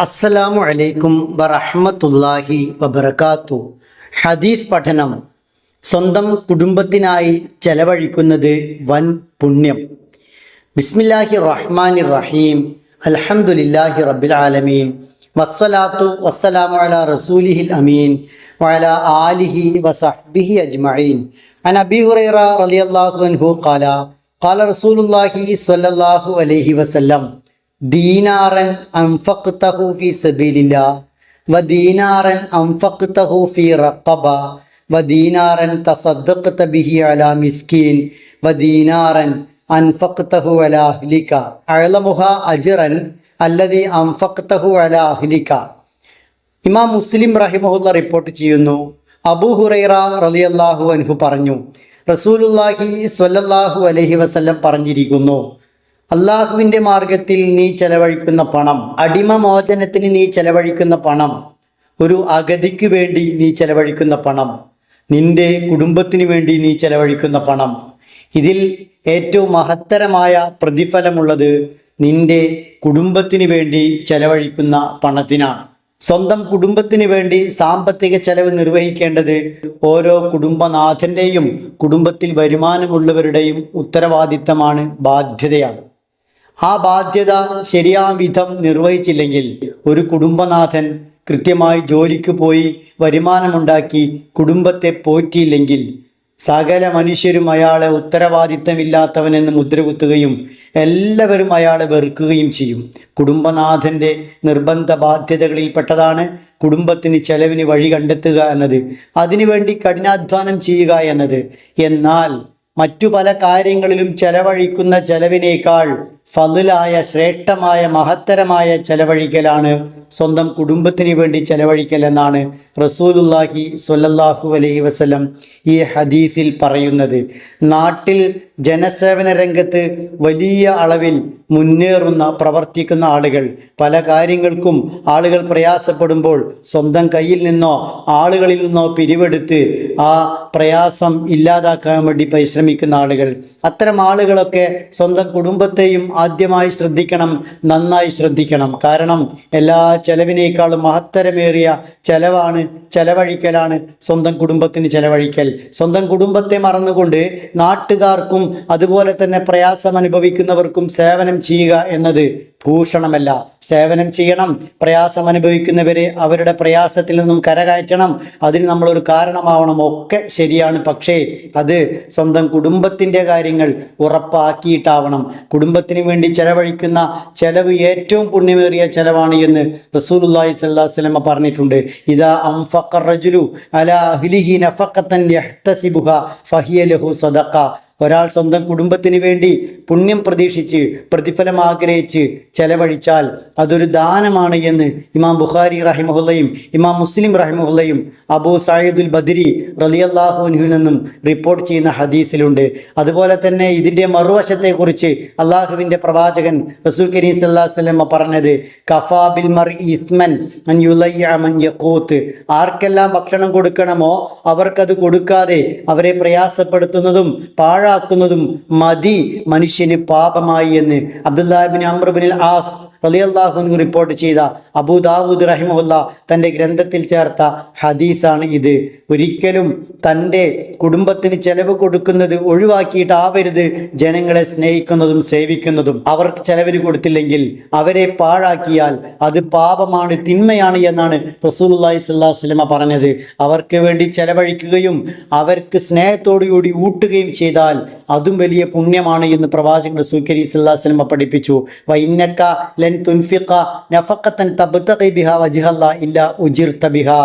അസ്സലാമു അലൈക്കും വറഹ്മത്തുള്ളാഹി വബറകാത്തു. ഹദീസ് പഠനം സ്വന്തം കുടുംബത്തിനായി ചെലവഴിക്കുന്നത് വൻ പുണ്യം. ബിസ്മില്ലാഹി റഹ്മാനി റഹീം. അൽഹംദുലില്ലാഹി റബ്ബിൽ ആലമീൻ. വസ്സലാത്തു വസ്സലാമു അലാ റസൂലിഹിൽ അമീൻ വഅലാ ആലിഹി വസഹ്ബിഹി അജ്മഈൻ. അൻ അബീ ഹുറൈറ റളിയല്ലാഹു അൻഹു ഖാല ഖാല റസൂലുള്ളാഹി സ്വല്ലല്ലാഹു അലൈഹി വസല്ലം ദീനാറൻ അൻഫഖ്തഹു ഫീ സബീലില്ലാഹ് വദീനാറൻ അൻഫഖ്തഹു ഫീ റഖബ വദീനാറൻ തസദ്ദഖ്ത ബിഹി അലാ മിസ്കീൻ വദീനാറൻ അൻഫഖ്തഹു അലാ അഹ്ലിക അഅലമുഹ അജ്റൻ അല്ലദീ അൻഫഖ്തഹു അലാ അഹ്ലിക. ഇമാം മുസ്ലിം റഹിമഹുല്ലാഹ് റിപ്പോർട്ട് ചെയ്യുന്നു, അബൂ ഹുറൈറ റളിയല്ലാഹു അൻഹു പറഞ്ഞു, റസൂലുള്ളാഹി സ്വല്ലല്ലാഹു അലൈഹി വസല്ലം പറഞ്ഞിരിക്കുന്നു, അള്ളാഹുവിൻ്റെ മാർഗത്തിൽ നീ ചെലവഴിക്കുന്ന പണം, അടിമമോചനത്തിന് നീ ചെലവഴിക്കുന്ന പണം, ഒരു അഗതിക്ക് വേണ്ടി നീ ചെലവഴിക്കുന്ന പണം, നിന്റെ കുടുംബത്തിന് വേണ്ടി നീ ചെലവഴിക്കുന്ന പണം, ഇതിൽ ഏറ്റവും മഹത്തരമായ പ്രതിഫലമുള്ളത് നിന്റെ കുടുംബത്തിന് വേണ്ടി ചെലവഴിക്കുന്ന പണത്തിനാണ്. സ്വന്തം കുടുംബത്തിന് വേണ്ടി സാമ്പത്തിക ചെലവ് നിർവഹിക്കേണ്ടത് ഓരോ കുടുംബനാഥൻ്റെയും കുടുംബത്തിൽ വരുമാനമുള്ളവരുടെയും ഉത്തരവാദിത്തമാണ്, ബാധ്യതയാണ്. ആ ബാധ്യത ശരിയാം വിധം നിർവഹിച്ചില്ലെങ്കിൽ ഒരു കുടുംബനാഥൻ കൃത്യമായി ജോലിക്ക് പോയി വരുമാനമുണ്ടാക്കി കുടുംബത്തെ പോറ്റിയില്ലെങ്കിൽ സകല മനുഷ്യരും അയാളെ ഉത്തരവാദിത്തമില്ലാത്തവനെന്ന് മുദ്രകുത്തുകയും എല്ലാവരും അയാളെ വെറുക്കുകയും ചെയ്യും. കുടുംബനാഥൻ്റെ നിർബന്ധ ബാധ്യതകളിൽപ്പെട്ടതാണ് കുടുംബത്തിന് ചെലവിന് വഴി കണ്ടെത്തുക എന്നത്, അതിനുവേണ്ടി കഠിനാധ്വാനം ചെയ്യുക എന്നത്. എന്നാൽ മറ്റു പല കാര്യങ്ങളിലും ചെലവഴിക്കുന്ന ചെലവിനേക്കാൾ ഫളിലായ ശ്രേഷ്ഠമായ മഹത്തരമായ ചെലവഴിക്കലാണ് സ്വന്തം കുടുംബത്തിന് വേണ്ടി ചെലവഴിക്കൽ എന്നാണ് റസൂലുള്ളാഹി സ്വല്ലല്ലാഹു അലൈഹി വസല്ലം ഈ ഹദീസിൽ പറയുന്നത്. നാട്ടിൽ ജനസേവന രംഗത്ത് വലിയ അളവിൽ മുന്നേറുന്ന പ്രവർത്തിക്കുന്ന ആളുകൾ, പല കാര്യങ്ങൾക്കും ആളുകൾ പ്രയാസപ്പെടുമ്പോൾ സ്വന്തം കയ്യിൽ നിന്നോ ആളുകളിൽ നിന്നോ പിരിവെടുത്ത് ആ പ്രയാസം ഇല്ലാതാക്കാൻ വേണ്ടി പരിശ്രമിക്കുന്ന ആളുകൾ, അത്തരം ആളുകളൊക്കെ സ്വന്തം കുടുംബത്തെയും ആദ്യമായി ശ്രദ്ധിക്കണം, നന്നായി ശ്രദ്ധിക്കണം. കാരണം എല്ലാ ചെലവിനേക്കാളും മഹത്തരമേറിയ ചെലവഴിക്കലാണ് സ്വന്തം കുടുംബത്തിന് ചെലവഴിക്കൽ. സ്വന്തം കുടുംബത്തെ മറന്നുകൊണ്ട് നാട്ടുകാർക്കും അതുപോലെ തന്നെ പ്രയാസം അനുഭവിക്കുന്നവർക്കും സേവനം ചെയ്യുക എന്നത് ഭൂഷണമല്ല. സേവനം ചെയ്യണം, പ്രയാസം അനുഭവിക്കുന്നവരെ അവരുടെ പ്രയാസത്തിൽ നിന്നും കരകയറ്റണം, അതിന് നമ്മളൊരു കാരണമാവണം, ഒക്കെ ശരിയാണ്. പക്ഷേ അത് സ്വന്തം കുടുംബത്തിൻ്റെ കാര്യങ്ങൾ ഉറപ്പാക്കിയിട്ടാവണം. കുടുംബത്തിന് വേണ്ടി ചെലവഴിക്കുന്ന ചെലവ് ഏറ്റവും പുണ്യമേറിയ ചെലവാണ് എന്ന് റസൂലുള്ളാഹി സ്വല്ലല്ലാഹു അലൈഹി വസല്ലം പറഞ്ഞിട്ടുണ്ട്. ഇദാ അൻഫഖ റജുലു അലാ അഹ്ലിഹി നഫഖതൻ യഹ്തസിബുഹാ ഫഹിയ ലഹു സദഖ. ഒരാൾ സ്വന്തം കുടുംബത്തിന് വേണ്ടി പുണ്യം പ്രതീക്ഷിച്ച് പ്രതിഫലം ആഗ്രഹിച്ച് ചെലവഴിച്ചാൽ അതൊരു ദാനമാണ് എന്ന് ഇമാം ബുഖാരി റഹിമഹുല്ലയും ഇമാം മുസ്ലിം റഹിമഹുല്ലയും അബൂ സഈദുൽ ബദരി റളിയല്ലാഹു അൻഹുവിൽ നിന്നും റിപ്പോർട്ട് ചെയ്യുന്ന ഹദീസിലുണ്ട്. അതുപോലെ തന്നെ ഇതിൻ്റെ മറുവശത്തെക്കുറിച്ച് അള്ളാഹുവിൻ്റെ പ്രവാചകൻ റസൂൽ കരീം സല്ലല്ലാഹു അലൈഹി വസല്ലം പറഞ്ഞത്, കഫാ ബിൽ മർഇ ഇസ്മൻ അൻ യുളയ്യ മൻ യഖൂത്ത്. ആർക്കെല്ലാം ഭക്ഷണം കൊടുക്കണമോ അവർക്കത് കൊടുക്കാതെ അവരെ പ്രയാസപ്പെടുത്തുന്നതും പാഴാക്കുന്നതും മതി മനുഷ്യന് പാപമായി എന്ന് അബ്ദുല്ലാഹ് ഇബ്നു അംർ ഇബ്നുൽ ആസ് റളിയല്ലാഹു അൻഹു റിപ്പോർട്ട് ചെയ്ത അബൂ ദാവൂദ് റഹിമഹുല്ലാ തൻ്റെ ഗ്രന്ഥത്തിൽ ചേർത്ത ഹദീസാണ് ഇത്. ഒരിക്കലും തൻ്റെ കുടുംബത്തിന് ചെലവ് കൊടുക്കുന്നത് ഒഴിവാക്കിയിട്ടാവരുത് ജനങ്ങളെ സ്നേഹിക്കുന്നതും സേവിക്കുന്നതും. അവർക്ക് ചെലവിന് കൊടുത്തില്ലെങ്കിൽ അവരെ പാഴാക്കിയാൽ അത് പാപമാണ്, തിന്മയാണ് എന്നാണ് റസൂലുള്ളാഹി സ്വല്ലല്ലാഹു അലൈഹി വസല്ലം പറഞ്ഞത്. അവർക്ക് വേണ്ടി ചെലവഴിക്കുകയും അവർക്ക് സ്നേഹത്തോടുകൂടി ഊട്ടുകയും ചെയ്താൽ അതും വലിയ പുണ്യമാണ് എന്ന് പ്രവാചകൻ റസൂൽ കരീം സല്ലല്ലാഹു അലൈഹി വസല്ലം പഠിപ്പിച്ചു. വഇന്നക ലൻ തുൻഫിഖ നഫഖതൻ തബ്തഗി ബിഹാ വജ്ഹല്ലാഹി ഇല്ലാ ഉജിർത ബിഹാ.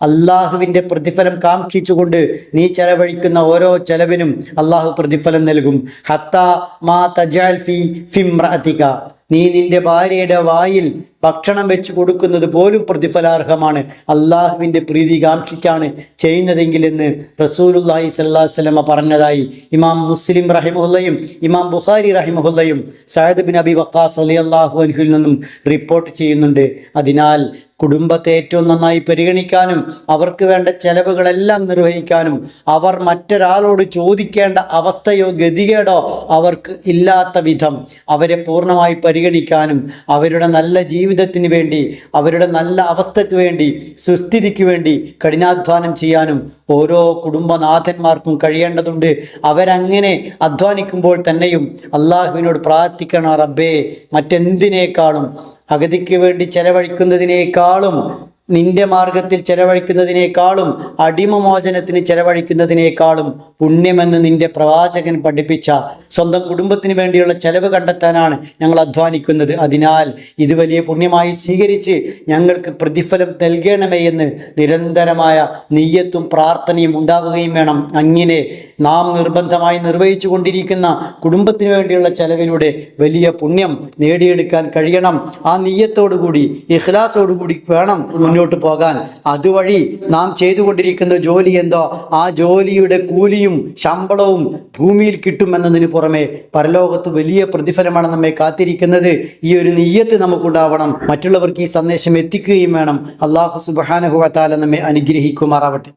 അള്ളാഹുവിൻ്റെ പ്രതിഫലം കാക്ഷിച്ചുകൊണ്ട് നീ ചെലവഴിക്കുന്ന ഓരോ ചെലവിനും അള്ളാഹു പ്രതിഫലം നൽകും. ഹത്താ മാ തജഅൽ ഫി ഇംറഅതിക. നീ നിന്റെ ഭാര്യയുടെ വായിൽ ഭക്ഷണം വെച്ച് കൊടുക്കുന്നത് പോലും പ്രതിഫലാർഹമാണ്, അള്ളാഹുവിൻ്റെ പ്രീതി കാക്ഷിച്ചാണ് ചെയ്യുന്നതെങ്കിലെന്ന് റസൂലുള്ളാഹി സ്വല്ലല്ലാഹു അലൈഹി വസല്ലം പറഞ്ഞതായി ഇമാം മുസ്ലിം റഹിമഹുല്ലയും ഇമാം ബുഖാരി റഹിമഹുല്ലയും സഅദ് ബിൻ അബി വഖാസ് റളിയല്ലാഹു അൻഹുവിൽ നിന്നും റിപ്പോർട്ട് ചെയ്യുന്നുണ്ട്. അതിനാൽ കുടുംബത്തെ ഏറ്റവും നന്നായി പരിഗണിക്കാനും അവർക്ക് വേണ്ട ചെലവുകളെല്ലാം നിർവഹിക്കാനും അവർ മറ്റൊരാളോട് ചോദിക്കേണ്ട അവസ്ഥയോ ഗതികേടോ അവർക്ക് ഇല്ലാത്ത വിധം അവരെ പൂർണ്ണമായി പരിഗണിക്കാനും അവരുടെ നല്ല ജീവിതത്തിന് വേണ്ടി അവരുടെ നല്ല അവസ്ഥയ്ക്ക് വേണ്ടി സുസ്ഥിതിക്ക് വേണ്ടി കഠിനാധ്വാനം ചെയ്യാനും ഓരോ കുടുംബനാഥന്മാർക്കും കഴിയേണ്ടതുണ്ട്. അവരങ്ങനെ അധ്വാനിക്കുമ്പോൾ തന്നെയും അള്ളാഹുവിനോട് പ്രാർത്ഥിക്കണം, റബ്ബേ മറ്റെന്തിനേക്കാളും അഗതിക്ക് വേണ്ടി ചെലവഴിക്കുന്നതിനേക്കാളും നിന്റെ മാർഗത്തിൽ ചെലവഴിക്കുന്നതിനേക്കാളും അടിമമോചനത്തിന് ചെലവഴിക്കുന്നതിനേക്കാളും പുണ്യമെന്ന് നിന്റെ പ്രവാചകൻ പഠിപ്പിച്ച സ്വന്തം കുടുംബത്തിന് വേണ്ടിയുള്ള ചെലവ് കണ്ടെത്താനാണ് ഞങ്ങൾ അധ്വാനിക്കുന്നത്. അതിനാൽ ഇത് വലിയ പുണ്യമായി സ്വീകരിച്ച് ഞങ്ങൾക്ക് പ്രതിഫലം നൽകണമേ എന്ന് നിരന്തരമായ നിയ്യത്തും പ്രാർത്ഥനയും ഉണ്ടാവുകയും വേണം. അങ്ങനെ നാം നിർബന്ധമായി നിർവഹിച്ചു കൊണ്ടിരിക്കുന്ന കുടുംബത്തിന് വേണ്ടിയുള്ള ചെലവിലൂടെ വലിയ പുണ്യം നേടിയെടുക്കാൻ കഴിയണം. ആ നിയ്യത്തോടുകൂടി ഇഖ്ലാസോടുകൂടി വേണം മുന്നോട്ട് പോകാൻ. അതുവഴി നാം ചെയ്തുകൊണ്ടിരിക്കുന്ന ജോലി എന്തോ ആ ജോലിയുടെ കൂലിയും ശമ്പളവും ഭൂമിയിൽ കിട്ടുമെന്നതിന് പുറമെ പരലോകത്ത് വലിയ പ്രതിഫലമാണ് നമ്മെ കാത്തിരിക്കുന്നത്. ഈ ഒരു നിയ്യത്ത് നമുക്കുണ്ടാവണം. മറ്റുള്ളവർക്ക് ഈ സന്ദേശം എത്തിക്കുകയും വേണം. അല്ലാഹു സുബ്ഹാനഹു വ തആല നമ്മെ അനുഗ്രഹിക്കുമാറാവട്ടെ.